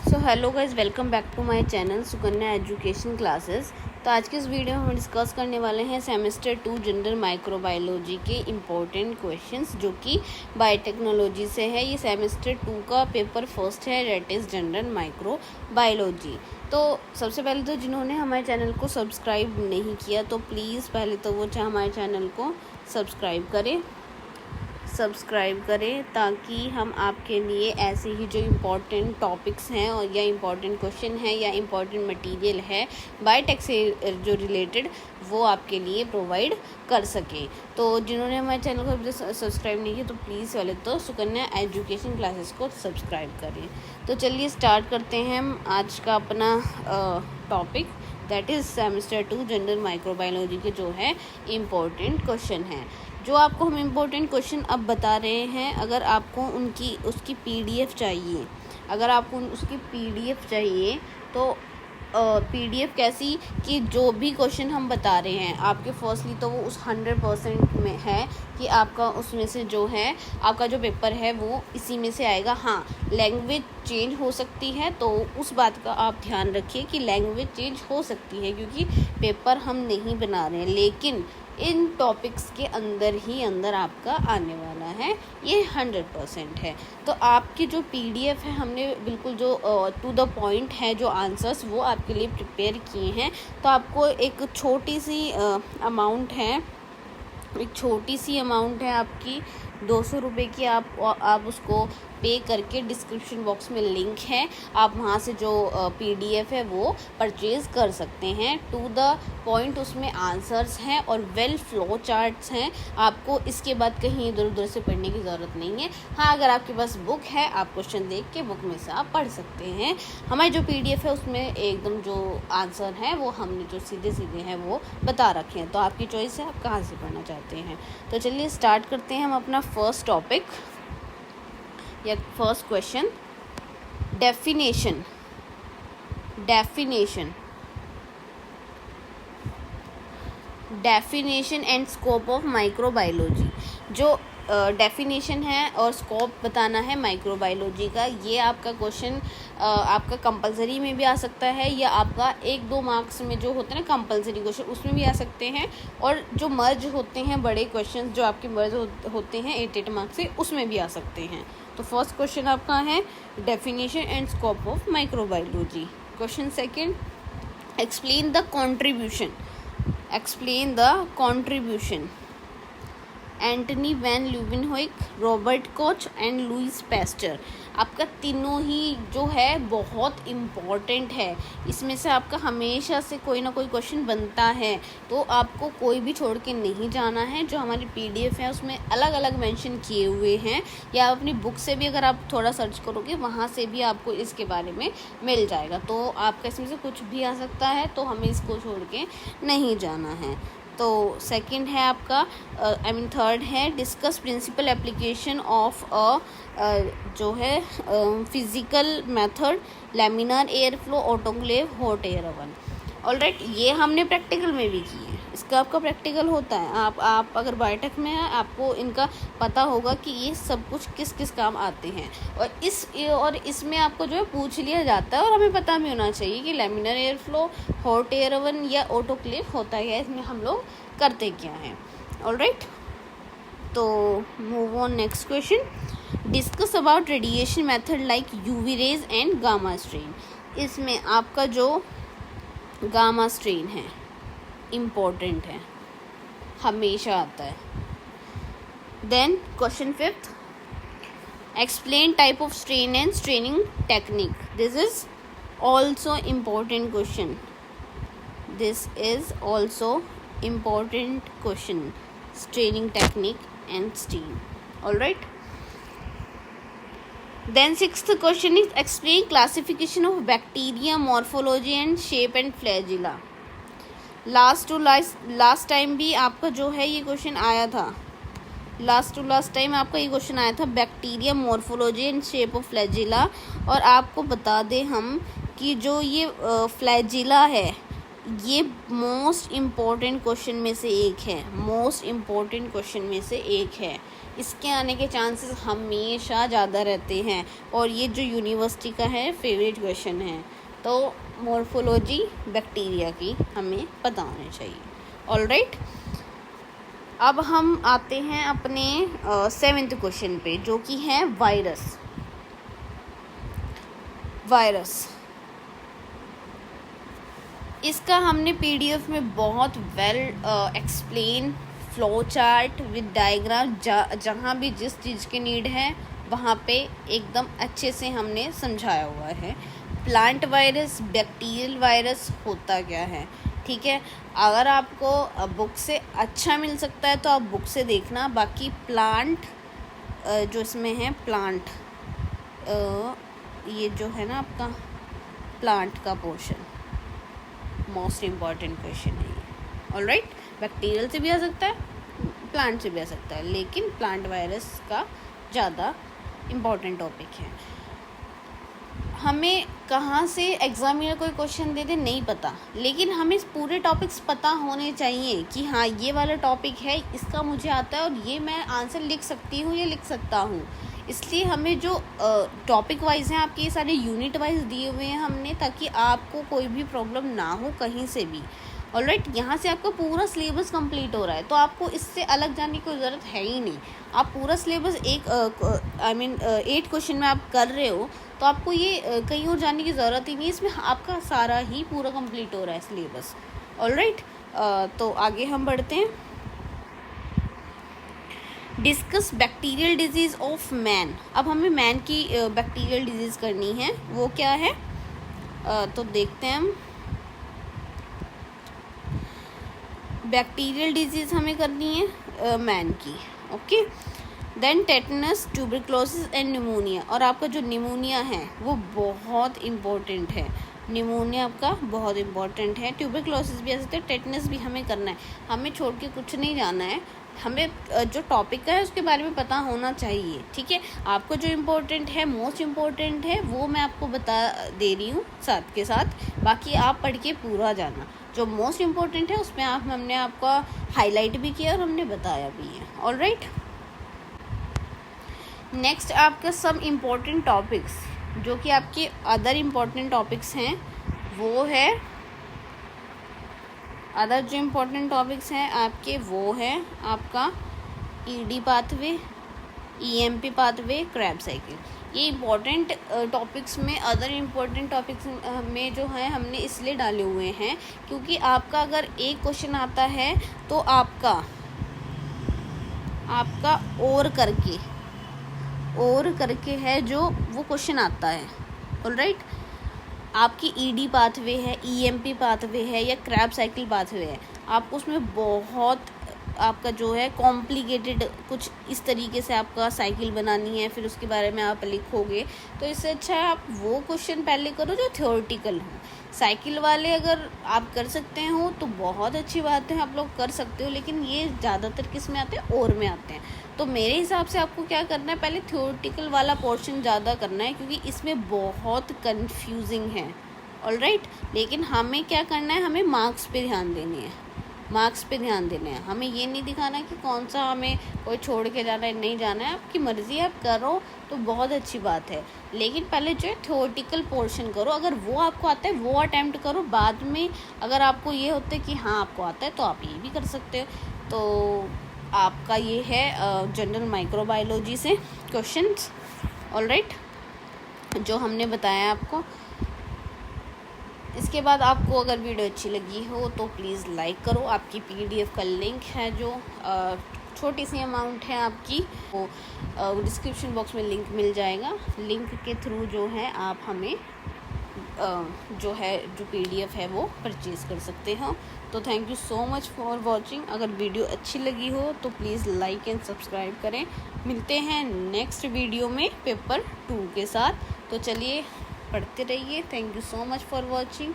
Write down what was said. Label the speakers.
Speaker 1: So hello guys, welcome back to my channel Sukanya education classes. तो आज के इस वीडियो में हम डिस्कस करने वाले हैं सेमेस्टर 2 जनरल माइक्रोबायोलॉजी के इम्पोर्टेंट क्वेश्चंस जो कि बायोटेक्नोलॉजी से है। ये सेमेस्टर 2 का पेपर फर्स्ट है, डेट इज़ जनरल माइक्रोबायोलॉजी। तो सबसे पहले तो जिन्होंने हमारे चैनल को सब्सक्राइब नहीं किया तो प्लीज़ पहले तो वो हमारे चैनल को सब्सक्राइब करें ताकि हम आपके लिए ऐसे ही जो इम्पोर्टेंट टॉपिक्स हैं और या इम्पोर्टेंट क्वेश्चन है या इम्पोर्टेंट मटेरियल है बायोटेक से जो रिलेटेड वो आपके लिए प्रोवाइड कर सकें। तो जिन्होंने हमारे चैनल को अभी सब्सक्राइब नहीं किया तो प्लीज़ पहले तो सुकन्या एजुकेशन क्लासेस को सब्सक्राइब करें। तो चलिए स्टार्ट करते हैं हम आज का अपना topic, that is semester 2 general microbiology के जो है इम्पोर्टेंट क्वेश्चन हैं। जो आपको हम इम्पोर्टेंट क्वेश्चन अब बता रहे हैं, अगर आपको उसकी पीडीएफ चाहिए, तो पीडीएफ कैसी कि जो भी क्वेश्चन हम बता रहे हैं आपके फर्स्टली तो वो उस 100% में है कि आपका उसमें से जो है आपका जो पेपर है वो इसी में से आएगा। हाँ, लैंग्वेज चेंज हो सकती है, तो उस बात का आप ध्यान रखिए कि लैंग्वेज चेंज हो सकती है क्योंकि पेपर हम नहीं बना रहे हैं, लेकिन इन टॉपिक्स के अंदर आपका आने वाला है, ये 100% है। तो आपकी जो पीडीएफ है हमने बिल्कुल जो टू द पॉइंट है जो आंसर्स वो आपके लिए प्रिपेयर किए हैं। तो आपको एक छोटी सी अमाउंट है आपकी 200 रुपये की, आप उसको पे करके डिस्क्रिप्शन बॉक्स में लिंक है, आप वहाँ से जो पीडीएफ है वो परचेज़ कर सकते हैं। टू द पॉइंट उसमें आंसर्स हैं और वेल फ्लो चार्ट्स हैं, आपको इसके बाद कहीं इधर उधर से पढ़ने की ज़रूरत नहीं है। हाँ, अगर आपके पास बुक है आप क्वेश्चन देख के बुक में से आप पढ़ सकते हैं। हमारी जो पीडीएफ है उसमें एकदम जो आंसर हैं वो हमने जो सीधे हैं वो बता रखे हैं, तो आपकी चॉइस है आप कहाँ से पढ़ना चाहते हैं। तो चलिए स्टार्ट करते हैं हम अपना फर्स्ट टॉपिक या first question, definition and scope of microbiology. जो डेफिनेशन है और स्कोप बताना है माइक्रोबायोलॉजी का, ये आपका क्वेश्चन आपका कंपलसरी में भी आ सकता है या आपका 1-2 मार्क्स में जो होते हैं ना कंपलसरी क्वेश्चन उसमें भी आ सकते हैं, और जो मर्ज होते हैं बड़े क्वेश्चन जो आपके मर्ज होते हैं 8 मार्क्स से उसमें भी आ सकते हैं। तो फर्स्ट क्वेश्चन आपका है definition and scope of microbiology. Question second, explain the contribution Antony van Leeuwenhoek, Robert Koch and Louis Pasteur. आपका तीनों ही जो है बहुत इम्पॉर्टेंट है, इसमें से आपका हमेशा से कोई ना कोई क्वेश्चन बनता है, तो आपको कोई भी छोड़ के नहीं जाना है। जो हमारी पीडीएफ है उसमें अलग अलग मेंशन किए हुए हैं, या अपनी बुक से भी अगर आप थोड़ा सर्च करोगे वहाँ से भी आपको इसके बारे में मिल जाएगा। तो आपका इसमें से कुछ भी आ सकता है, तो हमें इसको छोड़ के नहीं जाना है। तो सेकंड है आपका थर्ड है डिस्कस प्रिंसिपल एप्लीकेशन ऑफ जो है physical method, laminar air flow, autoclave, hot air oven. Alright, ये हमने प्रैक्टिकल में भी की है, इसका आपका प्रैक्टिकल होता है। आप अगर बायोटेक में हैं आपको इनका पता होगा कि ये सब कुछ किस काम आते हैं, और इसमें आपको जो है पूछ लिया जाता है, और हमें पता भी होना चाहिए कि laminar air flow, hot air oven या ऑटोक्लेव होता है, इसमें हम लोग करते क्या हैं। ऑलराइट, तो move on next question, discuss about radiation method like UV rays and gamma strain. इसमें आपका जो गामा स्ट्रेन है इम्पोर्टेंट है, हमेशा आता है। Then question fifth, explain type of strain and straining technique. This is also important question, straining technique and strain. Alright, then sixth question is explain classification of bacteria, morphology and shape and flagella. Last time भी आपका जो है ये question आया था, last time आपका ये question आया था bacteria, morphology and shape of flagella. और आपको बता दें हम कि जो ये फ्लैजिला है ये मोस्ट इम्पॉर्टेंट क्वेश्चन में से एक है, इसके आने के चांसेस हमेशा ज़्यादा रहते हैं। और ये जो यूनिवर्सिटी का है फेवरेट क्वेश्चन है। तो मॉर्फोलॉजी बैक्टीरिया की हमें पता होनी चाहिए। ऑलराइट, अब हम आते हैं अपने 7th क्वेश्चन पे, जो कि है वायरस। इसका हमने पीडीएफ में बहुत well explain, flow chart with diagram, जहाँ भी जिस चीज़ की नीड है वहाँ पे एकदम अच्छे से हमने समझाया हुआ है। प्लांट वायरस, बैक्टीरियल वायरस होता क्या है, ठीक है। अगर आपको बुक से अच्छा मिल सकता है तो आप बुक से देखना। बाकी प्लांट जो इसमें है प्लांट, ये जो है ना आपका प्लांट का पोर्शन, मोस्ट इम्पॉर्टेंट क्वेश्चन है ये। ऑलराइट, बैक्टीरियल से भी आ सकता है, प्लांट से भी आ सकता है, लेकिन प्लांट वायरस का ज़्यादा इम्पॉर्टेंट टॉपिक है। हमें कहाँ से एग्जामिनर कोई क्वेश्चन दे दे नहीं पता, लेकिन हमें पूरे टॉपिक्स पता होने चाहिए कि हाँ ये वाला टॉपिक है, इसका मुझे आता है और ये मैं आंसर लिख सकती हूँ या लिख सकता हूँ। इसलिए हमें जो टॉपिक वाइज हैं आपके, ये सारे यूनिट वाइज दिए हुए हैं हमने, ताकि आपको कोई भी प्रॉब्लम ना हो कहीं से भी। ऑलराइट, यहाँ से आपका पूरा सिलेबस कंप्लीट हो रहा है, तो आपको इससे अलग जाने की ज़रूरत है ही नहीं। आप पूरा सिलेबस 8 क्वेश्चन में आप कर रहे हो, तो आपको ये कहीं और जाने की ज़रूरत ही नहीं। इसमें आपका सारा ही पूरा कंप्लीट हो रहा है सिलेबस। ऑलराइट, तो आगे हम बढ़ते हैं। Discuss bacterial disease of man. अब हमें मैन की बैक्टीरियल डिजीज़ करनी है, वो क्या है तो देखते हैं हम। बैक्टीरियल डिजीज़ हमें करनी है मैन की। Okay, then tetanus, tuberculosis and pneumonia. और आपका जो निमोनिया है वो बहुत इम्पोर्टेंट है। निमोनिया आपका बहुत इम्पोर्टेंट है। ट्यूबरक्लोसिस भी आ सकता है, टेटनस भी हमें करना है। हमें छोड़ के कुछ नहीं जाना है, हमें जो टॉपिक का है उसके बारे में पता होना चाहिए, ठीक है। आपको जो इम्पोर्टेंट है, मोस्ट इम्पोर्टेंट है, वो मैं आपको बता दे रही हूँ साथ के साथ। बाकी आप पढ़ के पूरा जाना। जो मोस्ट इम्पोर्टेंट है उसमें हमने आपका हाईलाइट भी किया और हमने बताया भी है। ऑलराइट, नेक्स्ट आपका सब इम्पोर्टेंट टॉपिक्स, जो कि आपके अदर इम्पोर्टेंट टॉपिक्स हैं, वो है अदर जो इम्पोर्टेंट टॉपिक्स हैं आपके, वो है आपका ED pathway, EMP pathway, Krebs cycle. ये इम्पॉर्टेंट टॉपिक्स में, अदर इम्पॉर्टेंट टॉपिक्स में जो है हमने इसलिए डाले हुए हैं क्योंकि आपका अगर एक क्वेश्चन आता है तो आपका और करके है जो वो क्वेश्चन आता है। ऑलराइट, आपकी ईडी पाथवे है, ईएमपी पाथवे है या क्रैब साइकिल पाथवे है, आपको उसमें बहुत आपका जो है कॉम्प्लिकेटेड कुछ इस तरीके से आपका साइकिल बनानी है, फिर उसके बारे में आप लिखोगे। तो इससे अच्छा है आप वो क्वेश्चन पहले करो जो थ्योरेटिकल हो। साइकिल वाले अगर आप कर सकते हो तो बहुत अच्छी बात है, आप लोग कर सकते हो, लेकिन ये ज़्यादातर किस में आते हैं, और में आते हैं। तो मेरे हिसाब से आपको क्या करना है, पहले थ्योरेटिकल वाला पोर्शन ज़्यादा करना है, क्योंकि इसमें बहुत कन्फ्यूजिंग है। ऑलराइट, लेकिन हमें क्या करना है, हमें मार्क्स पे ध्यान देने हैं, मार्क्स पे ध्यान देने हैं। हमें ये नहीं दिखाना कि कौन सा हमें कोई छोड़ के जाना है, नहीं जाना है, आपकी मर्ज़ी, आप करो तो बहुत अच्छी बात है। लेकिन पहले जो है थ्योरेटिकल पोर्शन करो, अगर वो आपको आता है वो अटैम्प्ट करो। बाद में अगर आपको ये होता है कि हाँ आपको आता है तो आप ये भी कर सकते हो। तो आपका ये है जनरल माइक्रोबायोलॉजी से क्वेश्चंस। ऑलराइट, जो हमने बताया आपको। इसके बाद आपको अगर वीडियो अच्छी लगी हो तो प्लीज़ लाइक करो। आपकी पीडीएफ का लिंक है, जो छोटी सी अमाउंट है आपकी, वो डिस्क्रिप्शन बॉक्स में लिंक मिल जाएगा। लिंक के थ्रू जो है आप हमें जो पीडीएफ है वो परचेज़ कर सकते हो। तो thank you so much for watching. अगर वीडियो अच्छी लगी हो तो प्लीज़ लाइक एंड सब्सक्राइब करें। मिलते हैं नेक्स्ट वीडियो में पेपर 2 के साथ। तो चलिए पढ़ते रहिए। Thank you so much for watching.